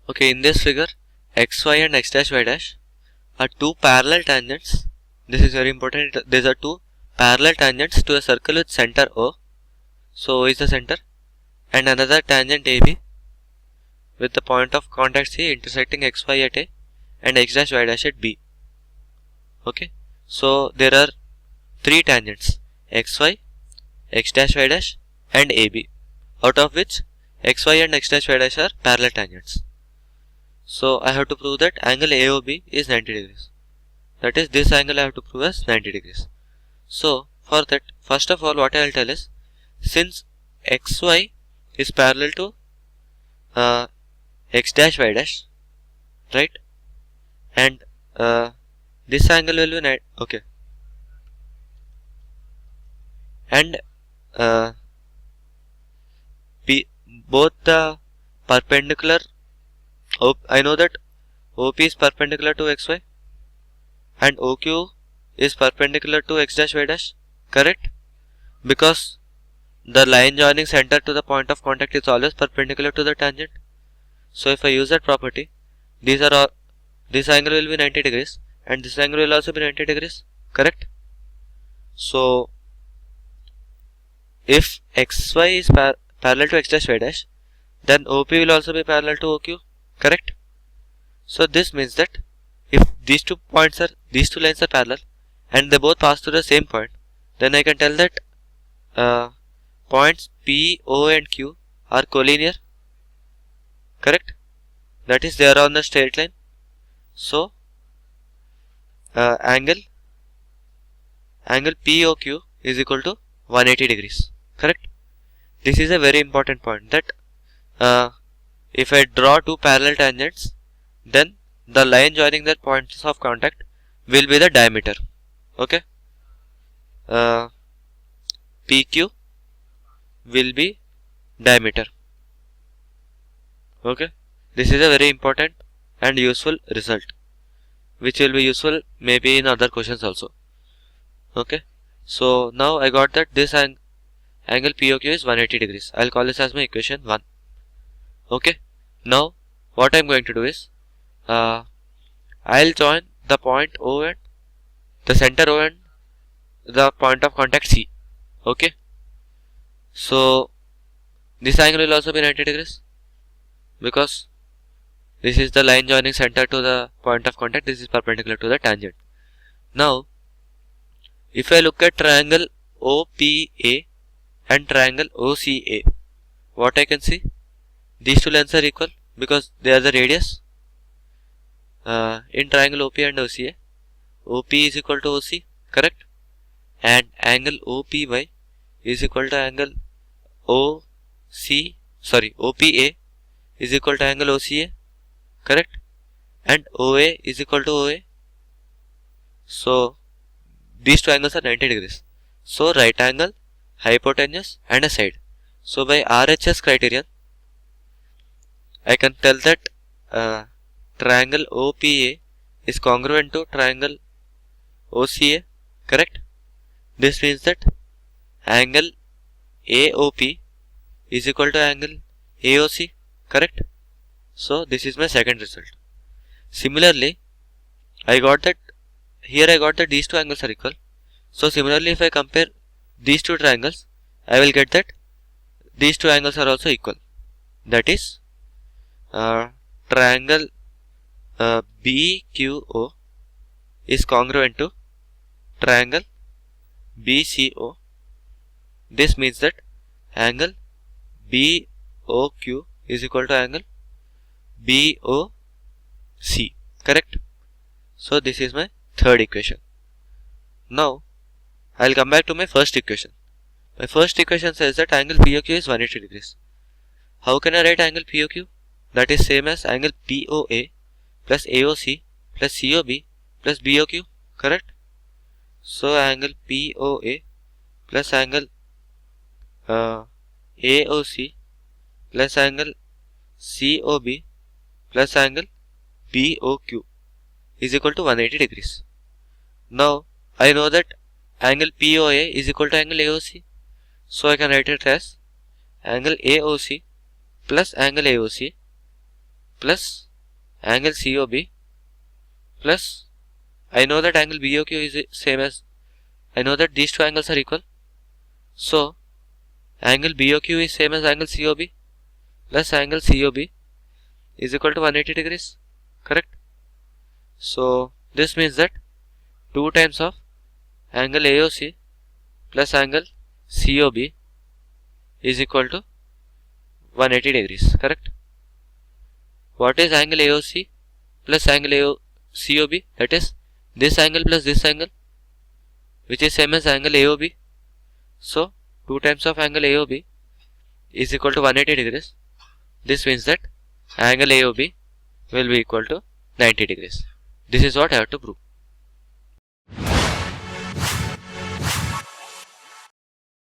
Okay, in this figure, xy and x dash y dash are two parallel tangents. This is very important. These are two parallel tangents to a circle with center O. So O is the center, and another tangent AB with the point of contact C intersecting xy at A and x dash y dash at B. Okay, so there are three tangents: xy, x dash y dash, and AB, out of which xy and x dash y dash are parallel tangents. So I have to prove that angle AOB is 90 degrees. That is, this angle I have to prove as 90 degrees. So for that, first of all, what I will tell is, since xy is parallel to x dash y dash, right, and this angle will be 90. Okay, and both the perpendicular. I know that OP is perpendicular to xy and OQ is perpendicular to x dash y dash, correct? Because the line joining center to the point of contact is always perpendicular to the tangent. So if I use that property, these are all, this angle will be 90 degrees and this angle will also be 90 degrees, correct? So if xy is parallel to x dash y dash, then OP will also be parallel to OQ, correct? So this means that if these two lines are parallel and they both pass through the same point, then I can tell that points P, O and Q are collinear, correct? That is, they are on the straight line. So angle POQ is equal to 180 degrees, correct? This is a very important point, that if I draw two parallel tangents, then the line joining their points of contact will be the diameter. Okay, PQ will be diameter. Okay, this is a very important and useful result, which will be useful maybe in other questions also. Okay, so now I got that this angle POQ is 180 degrees. I'll call this as my equation 1. Okay, now what I'm going to do is, I'll join the point O and the center O and the point of contact C. Okay, so this angle will also be 90 degrees because this is the line joining center to the point of contact. This is perpendicular to the tangent. Now if I look at triangle OPA and triangle OCA, what I can see, these two lengths are equal because they are the radius. In triangle OP and OCA, OP is equal to OC, correct? And angle OPY is equal to angle OPA is equal to angle OCA, correct? And OA is equal to OA. So these two angles are 90 degrees. So right angle, hypotenuse and a side. So by RHS criterion, I can tell that triangle OPA is congruent to triangle OCA, correct? This means that angle AOP is equal to angle AOC, correct? So this is my second result. Similarly, I got that these two angles are equal. So similarly, if I compare these two triangles, I will get that these two angles are also equal. That is, triangle BQO is congruent to triangle BCO. This means that angle BOQ is equal to angle BOC, correct? So this is my third equation. Now I'll come back to my first equation. My first equation says that angle POQ is 180 degrees. How can I write angle POQ? That is same as angle POA plus AOC plus COB plus BOQ, correct? So angle POA plus angle AOC plus angle COB plus angle BOQ is equal to 180 degrees. Now I know that angle POA is equal to angle AOC. So I can write it as angle AOC plus angle AOC plus angle COB plus I know that angle BOQ is same as, I know that these two angles are equal. So angle BOQ is same as angle COB plus angle COB is equal to 180 degrees. Correct? So this means that 2 times of angle AOC plus angle COB is equal to 180 degrees. Correct? What is angle AOC plus angle COB? That is this angle plus this angle, which is same as angle AOB. So 2 times of angle AOB is equal to 180 degrees. This means that angle AOB will be equal to 90 degrees. This is what I have to prove.